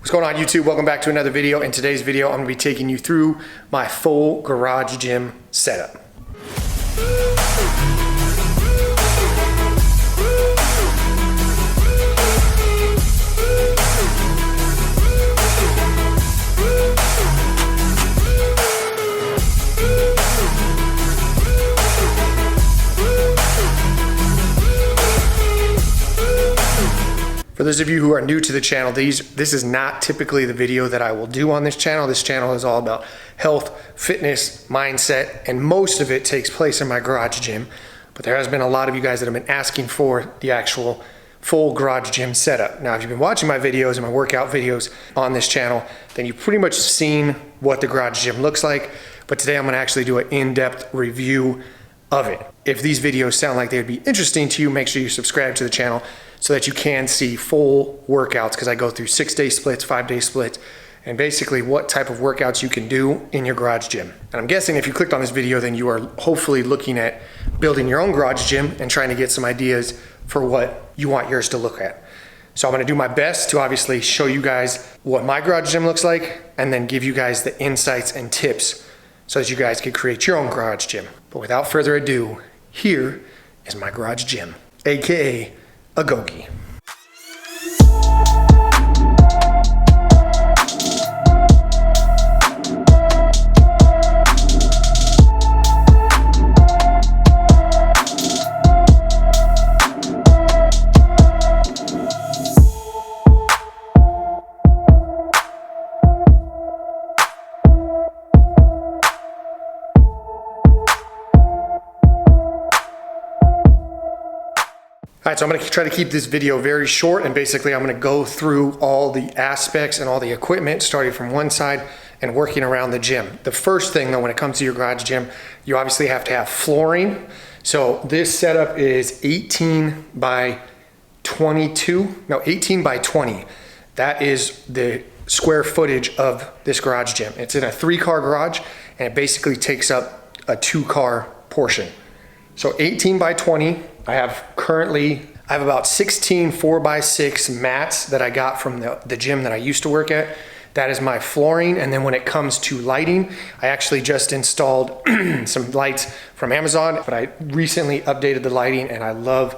What's going on YouTube? Welcome back to another video. In today's video, I'm gonna be taking you through my full garage gym setup. For those of you who are new to the channel, this is not typically the video that I will do on this channel. This channel is all about health, fitness, mindset, and most of it takes place in my garage gym. But there has been a lot of you guys that have been asking for the actual full garage gym setup. Now, if you've been watching my videos and my workout videos on this channel, then you've pretty much seen what the garage gym looks like. But today I'm gonna actually do an in-depth review of it. If these videos sound like they would be interesting to you, make sure you subscribe to the channel so that you can see full workouts, because I go through 6-day splits, 5-day splits, and basically what type of workouts you can do in your garage gym. And I'm guessing if you clicked on this video, then you are hopefully looking at building your own garage gym and trying to get some ideas for what you want yours to look at. So I'm gonna do my best to obviously show you guys what my garage gym looks like, and then give you guys the insights and tips so that you guys can create your own garage gym. But without further ado, here is my garage gym, AKA a Gogi. All right, so I'm gonna try to keep this video very short, and basically I'm gonna go through all the aspects and all the equipment starting from one side and working around the gym. The first thing though, when it comes to your garage gym, you obviously have to have flooring. So this setup is 18 by 22, no, 18 by 20. That is the square footage of this garage gym. It's in a 3-car garage, and it basically takes up a 2-car portion. So 18 by 20, I have about 16 4x6 mats that I got from the gym that I used to work at. That is my flooring. And then when it comes to lighting, I actually just installed some lights from Amazon, but I recently updated the lighting and I love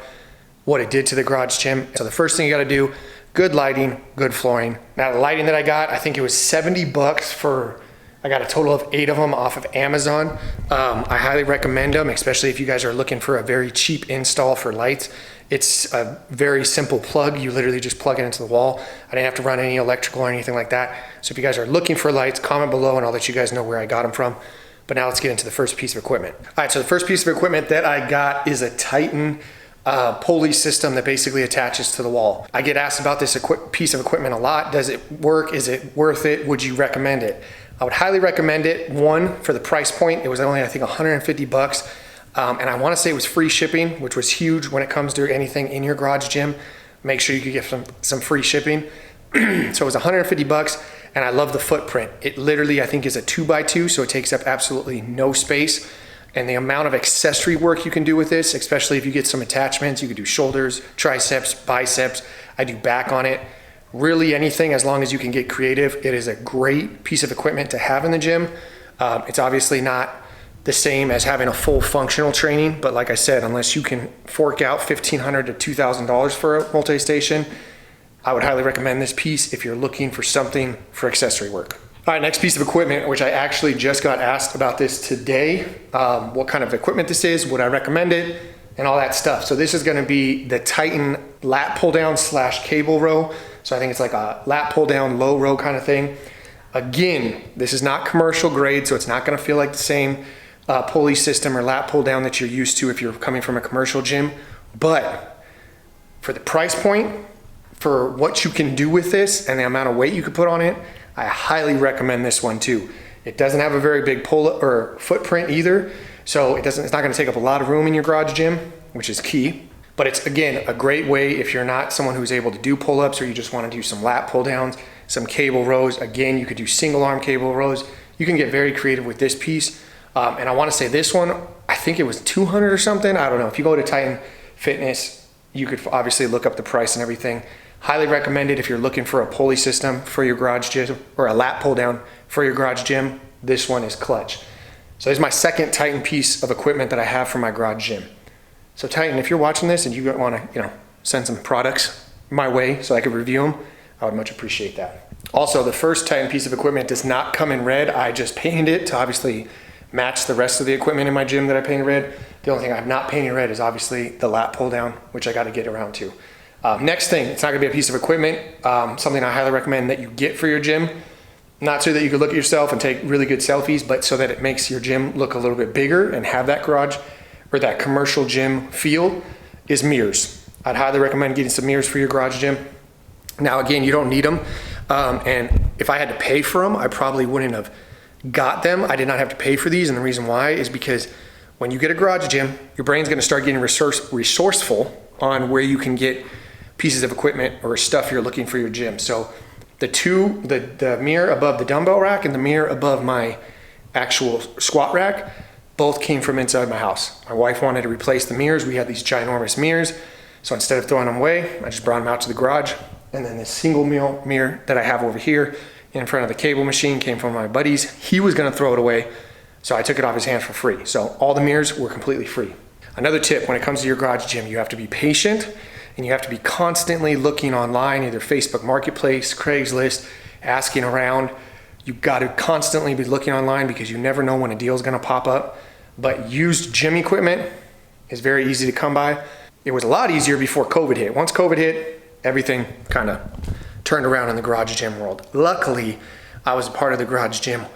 what it did to the garage gym. So the first thing you gotta do, good lighting, good flooring. Now the lighting that I got, I think it was 70 bucks for, I got a total of 8 of them off of Amazon. I highly recommend them, especially if you guys are looking for a very cheap install for lights. It's a very simple plug. You literally just plug it into the wall. I didn't have to run any electrical or anything like that. So if you guys are looking for lights, comment below and I'll let you guys know where I got them from. But now let's get into the first piece of equipment. All right, so the first piece of equipment that I got is a Titan pulley system that basically attaches to the wall. I get asked about this piece of equipment a lot. Does it work? Is it worth it? Would you recommend it? I would highly recommend it. One, for the price point, it was only, I think, 150 bucks. And I wanna say it was free shipping, which was huge when it comes to anything in your garage gym. Make sure you could get some free shipping. So it was 150 bucks, and I love the footprint. It literally, I think, is a 2x2, so it takes up absolutely no space. And the amount of accessory work you can do with this, especially if you get some attachments, you could do shoulders, triceps, biceps. I do back on it. Really anything, as long as you can get creative. It is a great piece of equipment to have in the gym. It's obviously not the same as having a full functional training, but like I said, unless you can fork out $1,500 to $2,000 for a multi-station, I would highly recommend this piece if you're looking for something for accessory work. All right, next piece of equipment, which I actually just got asked about this today, what kind of equipment this is, would I recommend it, and all that stuff. So this is gonna be the Titan lat pull down / cable row. So I think it's like a lat pull down, low row kind of thing. Again, this is not commercial grade, so it's not gonna feel like the same pulley system or lat pull down that you're used to if you're coming from a commercial gym. But for the price point, for what you can do with this and the amount of weight you could put on it, I highly recommend this one too. It doesn't have a very big pull or footprint either, so it's not gonna take up a lot of room in your garage gym, which is key. But it's, again, a great way if you're not someone who's able to do pull-ups or you just want to do some lat pull-downs, some cable rows. Again, you could do single arm cable rows. You can get very creative with this piece. And I want to say this one, I think it was 200 or something. I don't know. If you go to Titan Fitness, you could obviously look up the price and everything. Highly recommended if you're looking for a pulley system for your garage gym or a lat pull down for your garage gym. This one is clutch. So this is my second Titan piece of equipment that I have for my garage gym. So Titan, if you're watching this and you want to, send some products my way so I could review them, I would much appreciate that. Also, the first Titan piece of equipment does not come in red. I just painted it to obviously match the rest of the equipment in my gym that I painted red. The only thing I've not painted red is obviously the lat pull down, which I got to get around to. Next thing, it's not gonna be a piece of equipment, something I highly recommend that you get for your gym. Not so that you can look at yourself and take really good selfies, but so that it makes your gym look a little bit bigger and have that garage or that commercial gym feel, is mirrors. I'd highly recommend getting some mirrors for your garage gym. Now again, you don't need them. And if I had to pay for them, I probably wouldn't have got them. I did not have to pay for these. And the reason why is because when you get a garage gym, your brain's gonna start getting resourceful on where you can get pieces of equipment or stuff you're looking for your gym. So the mirror above the dumbbell rack and the mirror above my actual squat rack both came from inside my house. My wife wanted to replace the mirrors. We had these ginormous mirrors. So instead of throwing them away, I just brought them out to the garage. And then this single mirror that I have over here in front of the cable machine came from my buddy's. He was gonna throw it away, so I took it off his hands for free. So all the mirrors were completely free. Another tip, when it comes to your garage gym, you have to be patient and you have to be constantly looking online, either Facebook Marketplace, Craigslist, asking around. You gotta constantly be looking online because you never know when a deal is gonna pop up. But used gym equipment is very easy to come by. It was a lot easier before COVID hit. Once COVID hit, everything kind of turned around in the garage gym world. Luckily, I was a part of the garage gym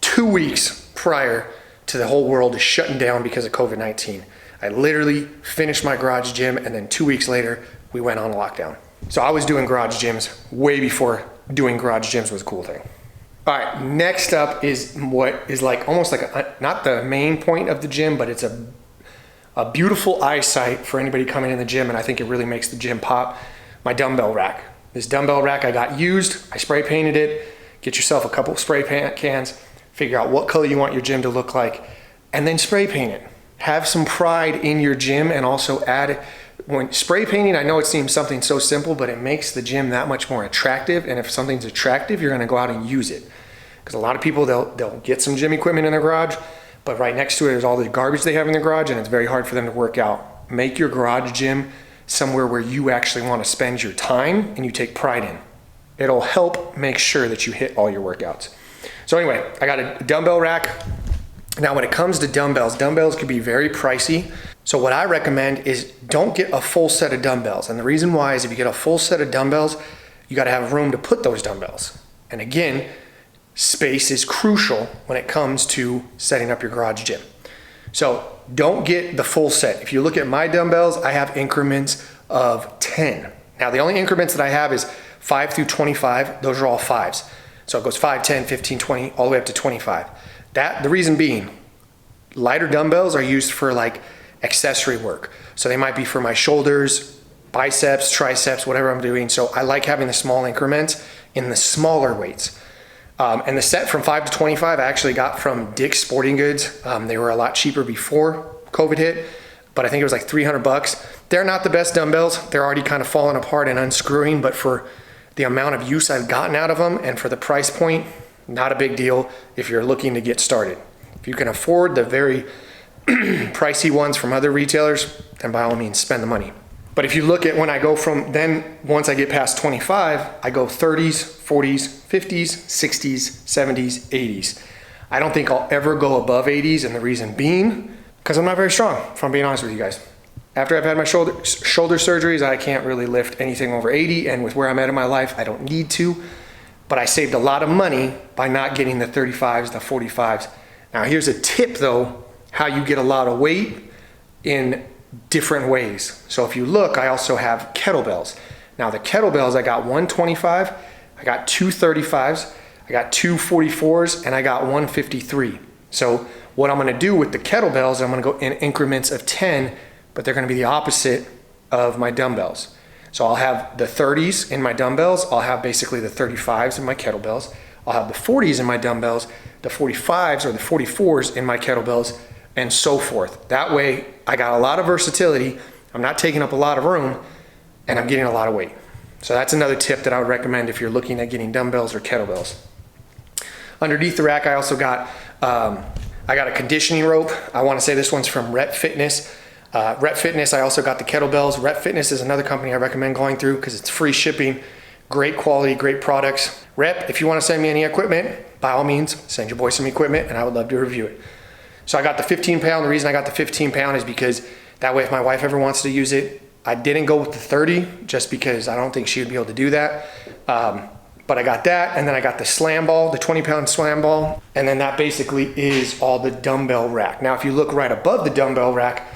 2 weeks prior to the whole world shutting down because of COVID-19. I literally finished my garage gym and then 2 weeks later, we went on lockdown. So I was doing garage gyms way before doing garage gyms was a cool thing. All right, next up is what is like almost like not the main point of the gym, but it's a beautiful eyesight for anybody coming in the gym, and I think it really makes the gym pop. My dumbbell rack. This dumbbell rack I got used, I spray painted it. Get yourself a couple of spray paint cans, figure out what color you want your gym to look like, and then spray paint it. Have some pride in your gym and also add, when spray painting, I know it seems something so simple, but it makes the gym that much more attractive. And if something's attractive, you're gonna go out and use it. Because a lot of people, they'll get some gym equipment in their garage, but right next to it is all the garbage they have in their garage and it's very hard for them to work out. Make your garage gym somewhere where you actually want to spend your time and you take pride in. It'll help make sure that you hit all your workouts. So anyway, I got a dumbbell rack. Now when it comes to dumbbells, dumbbells can be very pricey. So what I recommend is don't get a full set of dumbbells. And the reason why is if you get a full set of dumbbells, you got to have room to put those dumbbells. And again, space is crucial when it comes to setting up your garage gym. So don't get the full set. If you look at my dumbbells, I have increments of 10. Now the only increments that I have is 5 through 25. Those are all fives. So it goes 5, 10, 15, 20, all the way up to 25. The reason being, lighter dumbbells are used for like accessory work. So they might be for my shoulders, biceps, triceps, whatever I'm doing. So I like having the small increments in the smaller weights. And the set from 5 to 25 I actually got from Dick's Sporting Goods. They were a lot cheaper before COVID hit, but I think it was like $300. They're not the best dumbbells. They're already kind of falling apart and unscrewing, but for the amount of use I've gotten out of them and for the price point, not a big deal if you're looking to get started. If you can afford the very pricey ones from other retailers, then by all means spend the money. But if you look at when I go from, then once I get past 25, I go 30s, 40s, 50s, 60s, 70s, 80s. I don't think I'll ever go above 80s, and the reason being, because I'm not very strong, if I'm being honest with you guys. After I've had my shoulder surgeries, I can't really lift anything over 80, and with where I'm at in my life, I don't need to. But I saved a lot of money by not getting the 35s, the 45s. Now here's a tip though, how you get a lot of weight in different ways. So if you look, I also have kettlebells. Now the kettlebells, I got 125, I got 235s, I got 244s, and I got 153. So what I'm gonna do with the kettlebells, I'm gonna go in increments of 10, but they're gonna be the opposite of my dumbbells. So I'll have the 30s in my dumbbells, I'll have basically the 35s in my kettlebells, I'll have the 40s in my dumbbells, the 45s or the 44s in my kettlebells, and so forth. That way, I got a lot of versatility, I'm not taking up a lot of room, and I'm getting a lot of weight. So that's another tip that I would recommend if you're looking at getting dumbbells or kettlebells. Underneath the rack, I also got, I got a conditioning rope. I wanna say this one's from Rep Fitness. Rep Fitness, I also got the kettlebells. Rep Fitness is another company I recommend going through because it's free shipping, great quality, great products. Rep, if you wanna send me any equipment, by all means, send your boy some equipment and I would love to review it. So I got the 15 pound. The reason I got the 15 pound is because that way if my wife ever wants to use it, I didn't go with the 30 just because I don't think she would be able to do that. But I got that, and then I got the slam ball, the 20 pound slam ball, and then that basically is all the dumbbell rack. Now, if you look right above the dumbbell rack,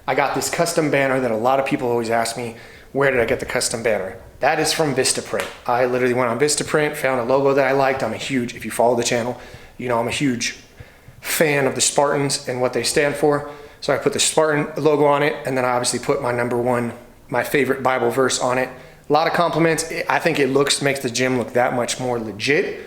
I got this custom banner that a lot of people always ask me, where did I get the custom banner? That is from Vistaprint. I literally went on Vistaprint, found a logo that I liked. I'm a huge, if you follow the channel, you know I'm a huge fan of the Spartans and what they stand for. So I put the Spartan logo on it, and then I obviously put my number one, my favorite Bible verse on it. A lot of compliments. I think it makes the gym look that much more legit.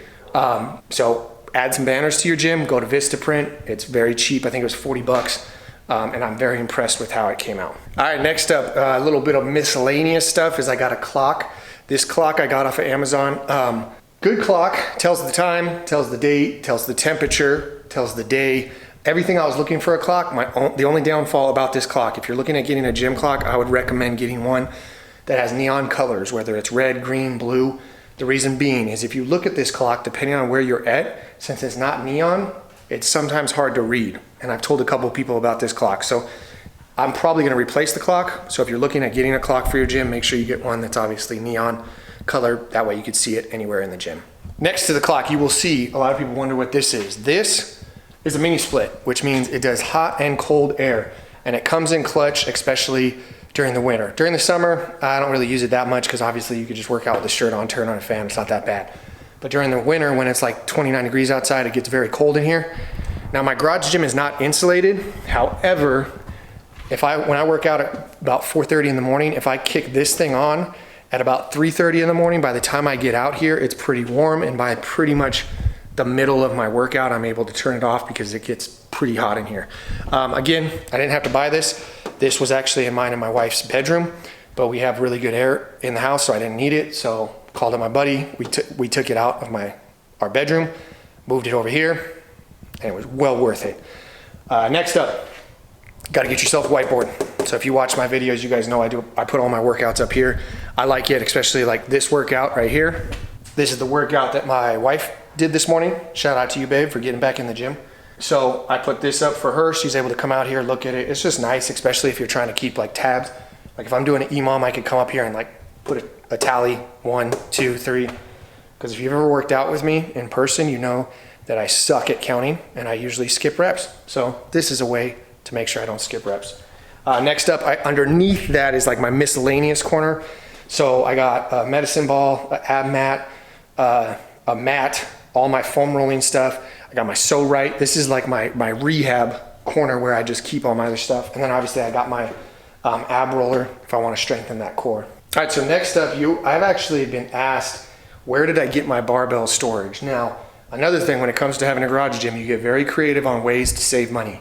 So add some banners to your gym, go to Vistaprint. It's very cheap. I think it was 40 bucks. And I'm very impressed with how it came out. All right, next up, a little bit of miscellaneous stuff is I got a clock. This clock I got off of Amazon. Good clock, tells the time, tells the date, tells the temperature, tells the day. Everything I was looking for a clock. The only downfall about this clock, if you're looking at getting a gym clock, I would recommend getting one that has neon colors, whether it's red, green, blue. The reason being is if you look at this clock, depending on where you're at, since it's not neon, it's sometimes hard to read. And I've told a couple of people about this clock. So I'm probably gonna replace the clock. So if you're looking at getting a clock for your gym, make sure you get one that's obviously neon color. That way you can see it anywhere in the gym. Next to the clock, you will see, a lot of people wonder what this is. This is a mini split, which means it does hot and cold air. And it comes in clutch, especially during the winter. During the summer, I don't really use it that much because obviously you could just work out with the shirt on, turn on a fan, it's not that bad. But during the winter, when it's like 29 degrees outside, it gets very cold in here. Now my garage gym is not insulated. However, when I work out at about 4:30 in the morning, if I kick this thing on at about 3:30 in the morning, by the time I get out here, it's pretty warm, and by pretty much the middle of my workout, I'm able to turn it off because it gets pretty hot in here. Again, I didn't have to buy this. This was actually in mine and my wife's bedroom, but we have really good air in the house, so I didn't need it. So called up my buddy. We took it out of our bedroom, moved it over here, and it was well worth it. Next up, got to get yourself a whiteboard. So if you watch my videos, you guys know I put all my workouts up here. I like it, especially like this workout right here. This is the workout that my wife did this morning. Shout out to you, babe, for getting back in the gym. So I put this up for her. She's able to come out here, look at it. It's just nice, especially if you're trying to keep like tabs. Like if I'm doing an EMOM, I could come up here and like put a tally, 1, 2, 3. Because if you've ever worked out with me in person, you know that I suck at counting and I usually skip reps. So this is a way to make sure I don't skip reps. Next up, underneath that is like my miscellaneous corner. So I got a medicine ball, an ab mat, a mat, all my foam rolling stuff. I got my So Right. This is like my rehab corner where I just keep all my other stuff. And then obviously I got my ab roller if I want to strengthen that core. All right, so next up, I've actually been asked, where did I get my barbell storage? Now, another thing, when it comes to having a garage gym, you get very creative on ways to save money.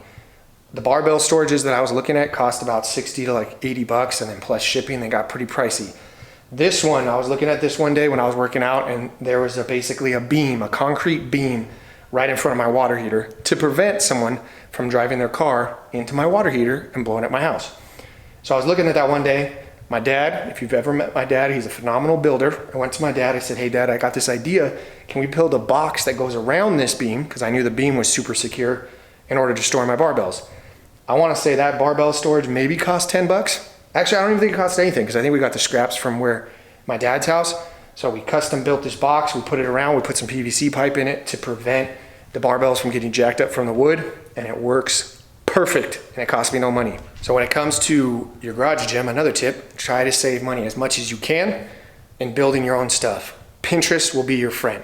The barbell storages that I was looking at cost about 60 to like 80 bucks, and then plus shipping, they got pretty pricey. This one, I was looking at this one day when I was working out, and there was basically a beam, a concrete beam right in front of my water heater to prevent someone from driving their car into my water heater and blowing up my house. So I was looking at that one day. My dad, if you've ever met my dad, he's a phenomenal builder. I went to my dad, I said, hey dad, I got this idea. Can we build a box that goes around this beam? Because I knew the beam was super secure in order to store my barbells. I want to say that barbell storage maybe cost 10 bucks. Actually, I don't even think it cost anything because I think we got the scraps from my dad's house. So we custom built this box, we put it around, we put some PVC pipe in it to prevent the barbells from getting jacked up from the wood, and it works perfect, and it cost me no money. So when it comes to your garage gym, another tip, try to save money as much as you can in building your own stuff. Pinterest will be your friend.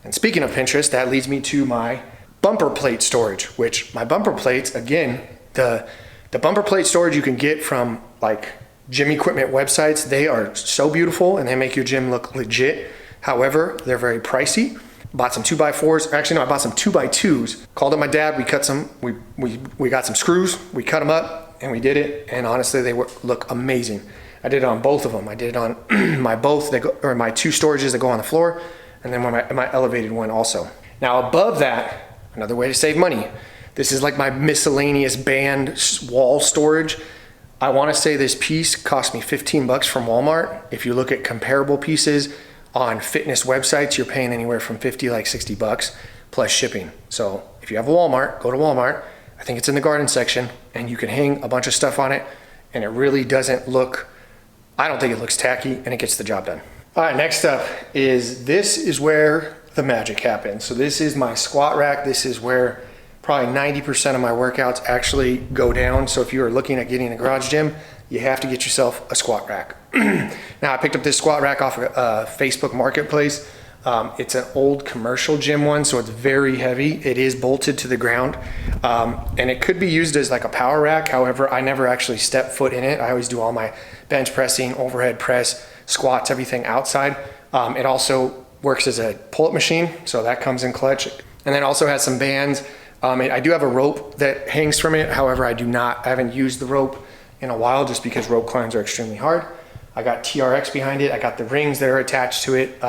And speaking of Pinterest, that leads me to my bumper plate storage, which my bumper plates, again, the bumper plate storage you can get from like gym equipment websites, they are so beautiful and they make your gym look legit. However, they're very pricey. Bought some 2x4s. Actually, no, I bought some 2x2s. Called up my dad. We cut some. We got some screws. We cut them up and we did it. And honestly, they look amazing. I did it on both of them. I did it on my my two storages that go on the floor, and then my elevated one also. Now above that, another way to save money. This is like my miscellaneous band wall storage. I want to say this piece cost me 15 bucks from Walmart. If you look at comparable pieces on fitness websites, you're paying anywhere from 50, like 60 bucks plus shipping. So if you have a Walmart, go to Walmart. I think it's in the garden section, and you can hang a bunch of stuff on it, and it really doesn't look, I don't think it looks tacky, and it gets the job done. All right, next up this is where the magic happens. So this is my squat rack. This is where probably 90% of my workouts actually go down. So if you are looking at getting a garage gym, you have to get yourself a squat rack. Now I picked up this squat rack off of Facebook Marketplace. It's an old commercial gym one, so it's very heavy. It is bolted to the ground, and it could be used as like a power rack. However, I never actually step foot in it. I always do all my bench pressing, overhead press, squats, everything outside. It also works as a pull-up machine, so that comes in clutch. And then also has some bands. I do have a rope that hangs from it. However, I haven't used the rope in a while just because rope climbs are extremely hard. I got TRX behind it. I got the rings that are attached to it.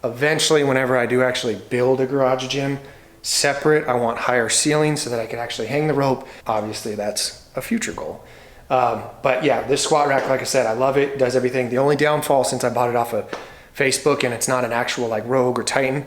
Eventually, whenever I do actually build a garage gym separate, I want higher ceilings so that I can actually hang the rope. Obviously, that's a future goal. But yeah, this squat rack, like I said, I love it. It does everything. The only downfall since I bought it off of Facebook and it's not an actual like Rogue or Titan,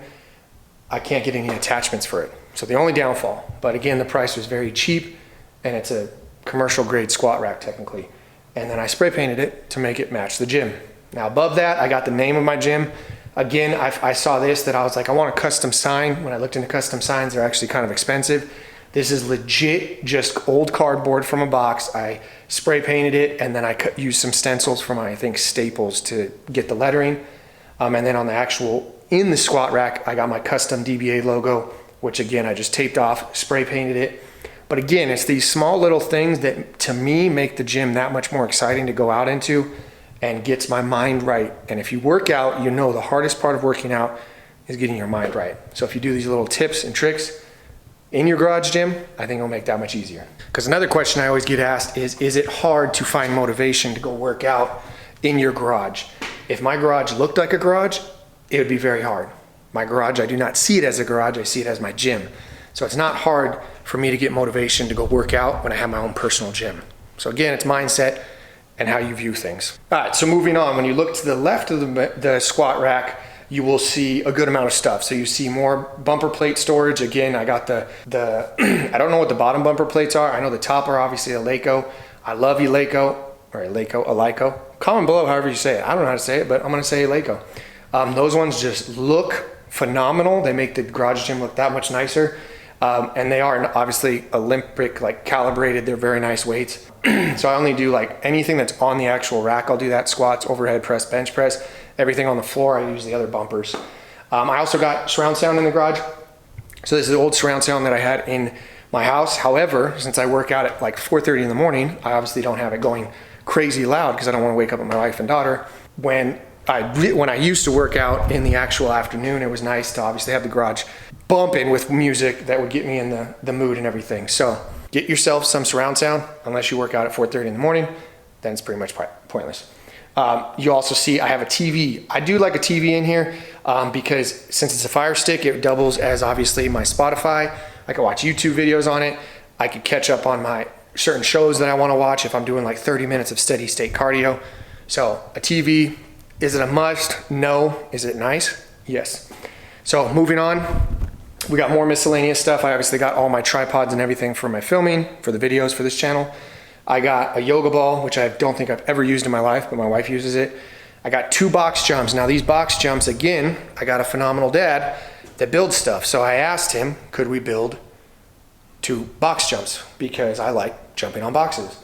I can't get any attachments for it. So the only downfall, but again, the price was very cheap, and it's a commercial grade squat rack technically. And then I spray painted it to make it match the gym. Now above that, I got the name of my gym. Again, I saw this that I was like, I want a custom sign. When I looked into custom signs, they're actually kind of expensive. This is legit just old cardboard from a box. I spray painted it, and then I used some stencils from, I think, Staples to get the lettering. And then on the actual, in the squat rack, I got my custom DBA logo, which again, I just taped off, spray painted it. But again, it's these small little things that to me make the gym that much more exciting to go out into and gets my mind right. And if you work out, you know the hardest part of working out is getting your mind right. So if you do these little tips and tricks in your garage gym, I think it'll make that much easier. Because another question I always get asked is it hard to find motivation to go work out in your garage? If my garage looked like a garage, it would be very hard. My garage, I do not see it as a garage, I see it as my gym. So it's not hard for me to get motivation to go work out when I have my own personal gym. So again, it's mindset and how you view things. All right, so moving on, when you look to the left of the squat rack, you will see a good amount of stuff. So you see more bumper plate storage. Again, I got the I don't know what the bottom bumper plates are. I know the top are obviously Eleiko. I love Eleiko, or Eleiko. Comment below however you say it. I don't know how to say it, but I'm gonna say Eleiko. Those ones just look phenomenal. They make the garage gym look that much nicer. And they are obviously Olympic, like calibrated. They're very nice weights. So I only do like anything that's on the actual rack. I'll do that: squats, overhead press, bench press. Everything on the floor, I use the other bumpers. I also got surround sound in the garage. So this is old surround sound that I had in my house. However, since I work out at like 4:30 in the morning, I obviously don't have it going crazy loud because I don't want to wake up my wife and daughter. When I used to work out in the actual afternoon, it was nice to obviously have the garage bumping with music that would get me in the mood and everything. So get yourself some surround sound. Unless you work out at 4:30 in the morning, then it's pretty much pointless. You also see I have a TV. I do like a TV in here because since it's a Fire Stick, it doubles as obviously my Spotify. I can watch YouTube videos on it. I could catch up on my certain shows that I want to watch if I'm doing like 30 minutes of steady state cardio. So a TV, is it a must? No. Is it nice? Yes. So moving on, we got more miscellaneous stuff. I obviously got all my tripods and everything for my filming, for the videos for this channel. I got a yoga ball, which I don't think I've ever used in my life, but my wife uses it. I got 2 box jumps. Now these box jumps, again, I got a phenomenal dad that builds stuff. So I asked him, could we build 2 box jumps? Because I like jumping on boxes.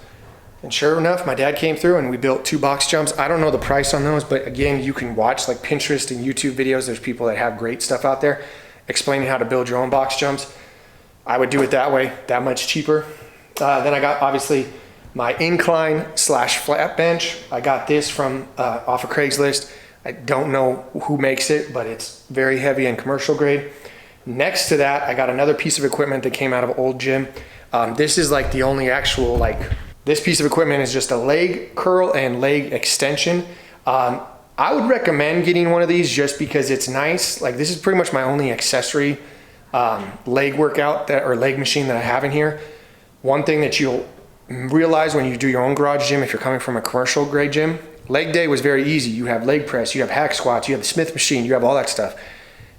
And sure enough, my dad came through and we built 2 box jumps. I don't know the price on those, but again, you can watch like Pinterest and YouTube videos. There's people that have great stuff out there explaining how to build your own box jumps. I would do it that way, that much cheaper. Then I got obviously my incline / flat bench. I got this from off of Craigslist. I don't know who makes it, but it's very heavy and commercial grade. Next to that, I got another piece of equipment that came out of old gym. This is like the only actual like This piece of equipment is just a leg curl and leg extension. I would recommend getting one of these just because it's nice. Like, this is pretty much my only accessory leg workout or leg machine that I have in here. One thing that you'll realize when you do your own garage gym, if you're coming from a commercial grade gym, leg day was very easy. You have leg press, you have hack squats, you have the Smith machine, you have all that stuff.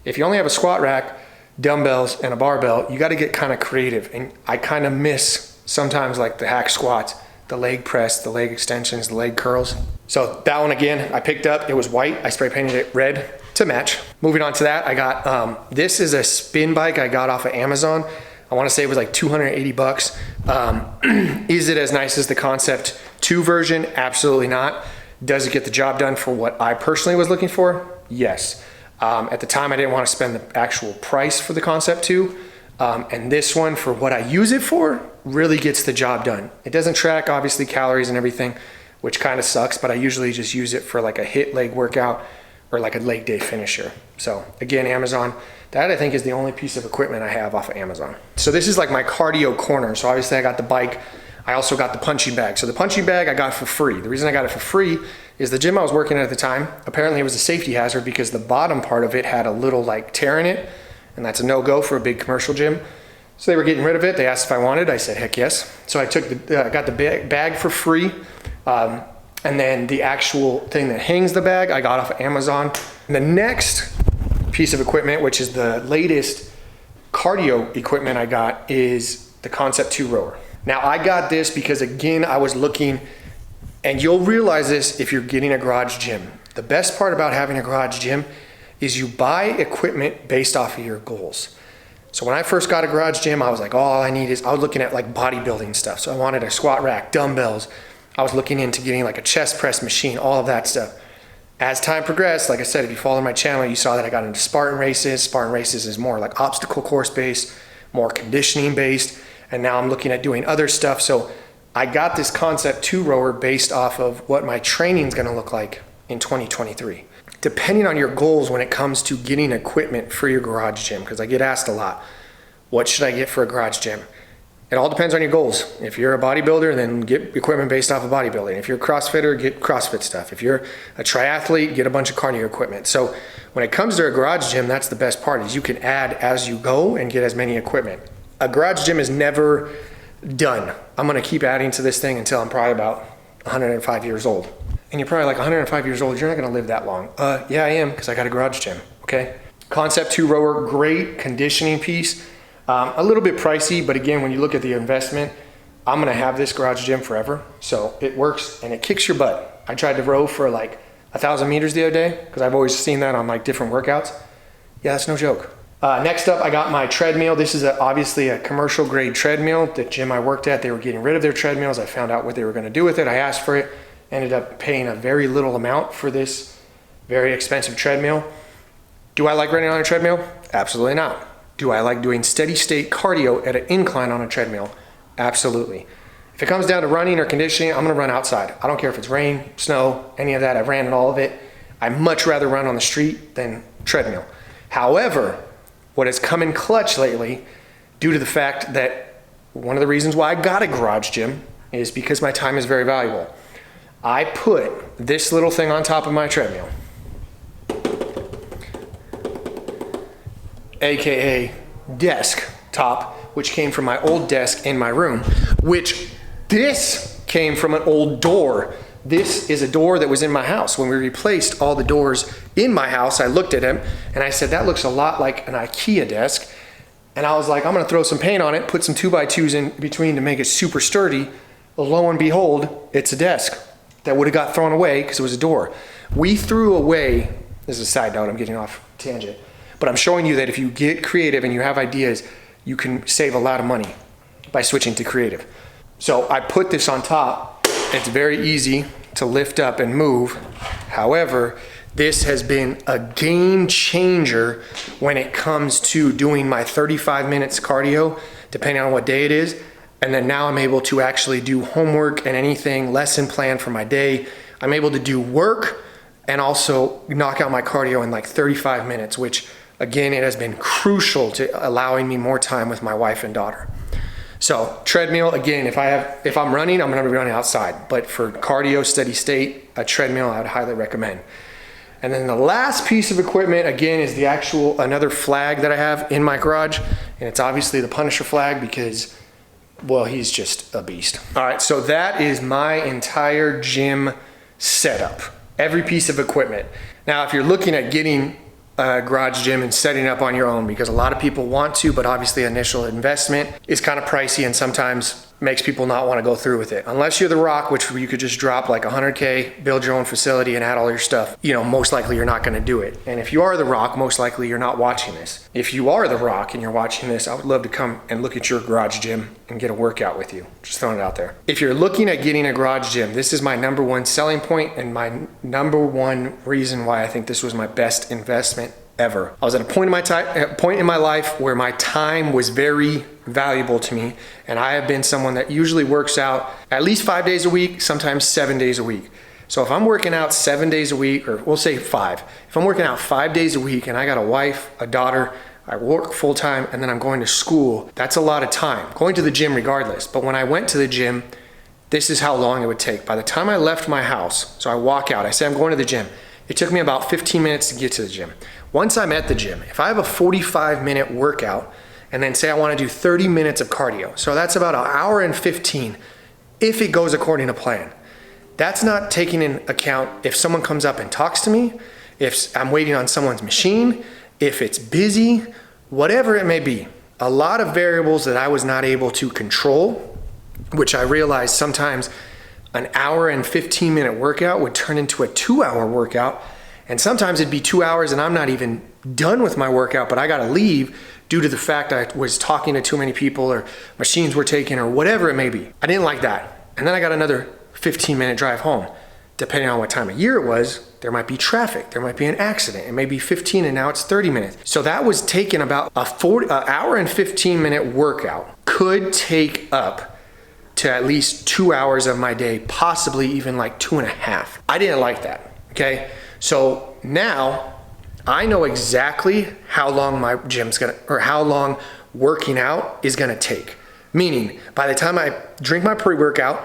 If you only have a squat rack, dumbbells, and a barbell, you got to get kind of creative. And I kind of miss sometimes like the hack squats, the leg press, the leg extensions, the leg curls. So that one again, I picked up. It was white. I spray painted it red to match. Moving on to that, I got, this is a spin bike I got off of Amazon. I want to say it was like 280 bucks. Is it as nice as the Concept 2 version? Absolutely not. Does it get the job done for what I personally was looking for? Yes. At the time, I didn't want to spend the actual price for the Concept 2. And this one, for what I use it for, really gets the job done. It doesn't track, obviously, calories and everything, which kind of sucks, but I usually just use it for like a HIIT leg workout or like a leg day finisher. So again, Amazon, that I think is the only piece of equipment I have off of Amazon. So this is like my cardio corner. So obviously I got the bike. I also got the punching bag. So the punching bag I got for free. The reason I got it for free is the gym I was working at the time, apparently it was a safety hazard because the bottom part of it had a little like tear in it, and that's a no-go for a big commercial gym. So they were getting rid of it. They asked if I wanted. I said, heck yes. So I took got the bag for free. And then the actual thing that hangs the bag, I got off of Amazon. And the next piece of equipment, which is the latest cardio equipment I got, is the Concept 2 rower. Now I got this because again, I was looking, and you'll realize this if you're getting a garage gym. The best part about having a garage gym is you buy equipment based off of your goals. So when I first got a garage gym, I was like, all I need is, I was looking at like bodybuilding stuff. So I wanted a squat rack, dumbbells. I was looking into getting like a chest press machine, all of that stuff. As time progressed, like I said, if you follow my channel, you saw that I got into Spartan races. Spartan races is more like obstacle course based, more conditioning based. And now I'm looking at doing other stuff. So I got this Concept 2 rower based off of what my training is going to look like in 2023. Depending on your goals when it comes to getting equipment for your garage gym, because I get asked a lot, what should I get for a garage gym? It all depends on your goals. If you're a bodybuilder, then get equipment based off of bodybuilding. If you're a CrossFitter, get CrossFit stuff. If you're a triathlete, get a bunch of cardio equipment. So when it comes to a garage gym, that's the best part, is you can add as you go and get as many equipment. A garage gym is never done. I'm gonna keep adding to this thing until I'm probably about 105 years old. And you're probably like, 105 years old, you're not gonna live that long. Yeah, I am, because I got a garage gym, okay? Concept 2 rower, great conditioning piece. A little bit pricey, but again, when you look at the investment, I'm gonna have this garage gym forever. So it works and it kicks your butt. I tried to row for like 1,000 meters the other day, because I've always seen that on like different workouts. Yeah, that's no joke. Next up, I got my treadmill. This is obviously a commercial grade treadmill. The gym I worked at, they were getting rid of their treadmills. I found out what they were gonna do with it. I asked for it, ended up paying a very little amount for this very expensive treadmill. Do I like running on a treadmill? Absolutely not. Do I like doing steady state cardio at an incline on a treadmill? Absolutely. If it comes down to running or conditioning, I'm gonna run outside. I don't care if it's rain, snow, any of that. I've ran all of it. I much rather run on the street than treadmill. However, what has come in clutch lately, due to the fact that one of the reasons why I got a garage gym is because my time is very valuable. I put this little thing on top of my treadmill, AKA desk top, which came from my old desk in my room, which this came from an old door. This is a door that was in my house. When we replaced all the doors in my house, I looked at him and I said, that looks a lot like an IKEA desk. And I was like, I'm gonna throw some paint on it, put some 2x2s in between to make it super sturdy. Lo and behold, it's a desk that would have got thrown away because it was a door. We threw away, this is a side note, I'm getting off tangent, but I'm showing you that if you get creative and you have ideas, you can save a lot of money by switching to creative. So I put this on top. It's very easy to lift up and move. However, this has been a game changer when it comes to doing my 35 minutes cardio, depending on what day it is. And then now I'm able to actually do homework and anything lesson plan for my day. I'm able to do work and also knock out my cardio in like 35 minutes, which again, it has been crucial to allowing me more time with my wife and daughter. So treadmill, again, if I'm running, I'm gonna be running outside. But for cardio, steady state, a treadmill I would highly recommend. And then the last piece of equipment, again, is another flag that I have in my garage. And it's obviously the Punisher flag because, well, he's just a beast. All right, so that is my entire gym setup. Every piece of equipment. Now, if you're looking at getting a garage gym and setting it up on your own, because a lot of people want to, but obviously initial investment is kind of pricey and sometimes makes people not want to go through with it. Unless you're The Rock, which you could just drop like $100K, build your own facility and add all your stuff, you know, most likely you're not going to do it. And if you are The Rock, most likely you're not watching this. If you are The Rock and you're watching this, I would love to come and look at your garage gym and get a workout with you. Just throwing it out there. If you're looking at getting a garage gym, this is my number one selling point and my number one reason why I think this was my best investment ever. I was at a point in my life where my time was very valuable to me, and I have been someone that usually works out at least 5 days a week, sometimes 7 days a week. So if I'm working out 7 days a week, or we'll say 5, if I'm working out 5 days a week and I got a wife, a daughter, I work full time, and then I'm going to school, that's a lot of time. Going to the gym regardless, but when I went to the gym, this is how long it would take. By the time I left my house, so I walk out, I say I'm going to the gym, it took me about 15 minutes to get to the gym. Once I'm at the gym, if I have a 45-minute workout and then say I want to do 30 minutes of cardio, so that's about an hour and 15 if it goes according to plan. That's not taking into account if someone comes up and talks to me, if I'm waiting on someone's machine, if it's busy, whatever it may be. A lot of variables that I was not able to control, which I realized sometimes an hour and 15-minute workout would turn into a 2-hour workout. And sometimes it'd be 2 hours and I'm not even done with my workout, but I gotta leave due to the fact I was talking to too many people or machines were taken or whatever it may be. I didn't like that. And then I got another 15-minute drive home. Depending on what time of year it was, there might be traffic, there might be an accident. It may be 15 and now it's 30 minutes. So that was taking about an hour and 15-minute workout could take up to at least 2 hours of my day, possibly even like 2.5. I didn't like that, okay? So now I know exactly how long my gym's gonna, or how long working out is gonna take. Meaning, by the time I drink my pre-workout,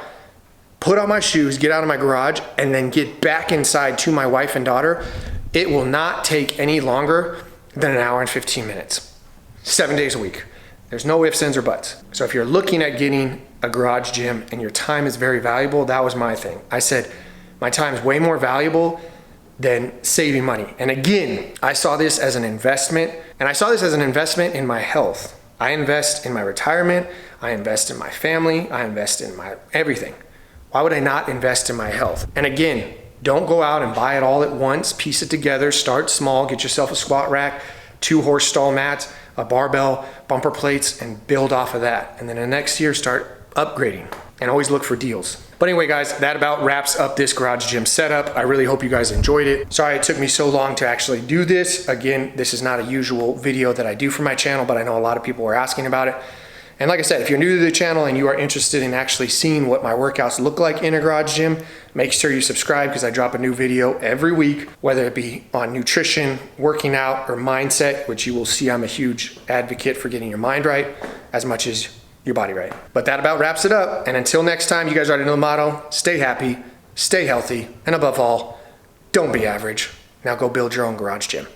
put on my shoes, get out of my garage, and then get back inside to my wife and daughter, it will not take any longer than an hour and 15 minutes. 7 days a week. There's no ifs, ands, or buts. So if you're looking at getting a garage gym and your time is very valuable, that was my thing. I said, my time is way more valuable than saving money. And again, I saw this as an investment, and I saw this as an investment in my health. I invest in my retirement, I invest in my family, I invest in my everything. Why would I not invest in my health? And again, don't go out and buy it all at once, piece it together, start small, get yourself a squat rack, 2 horse stall mats, a barbell, bumper plates, and build off of that. And then the next year, start upgrading and always look for deals. But anyway, guys, that about wraps up this garage gym setup. I really hope you guys enjoyed it. Sorry it took me so long to actually do this. Again, this is not a usual video that I do for my channel, but I know a lot of people were asking about it. And like I said, if you're new to the channel and you are interested in actually seeing what my workouts look like in a garage gym, make sure you subscribe because I drop a new video every week, whether it be on nutrition, working out, or mindset, which you will see I'm a huge advocate for getting your mind right as much as your body right. But that about wraps it up. And until next time, you guys already know the motto: stay happy, stay healthy, and above all, don't be average. Now go build your own garage gym.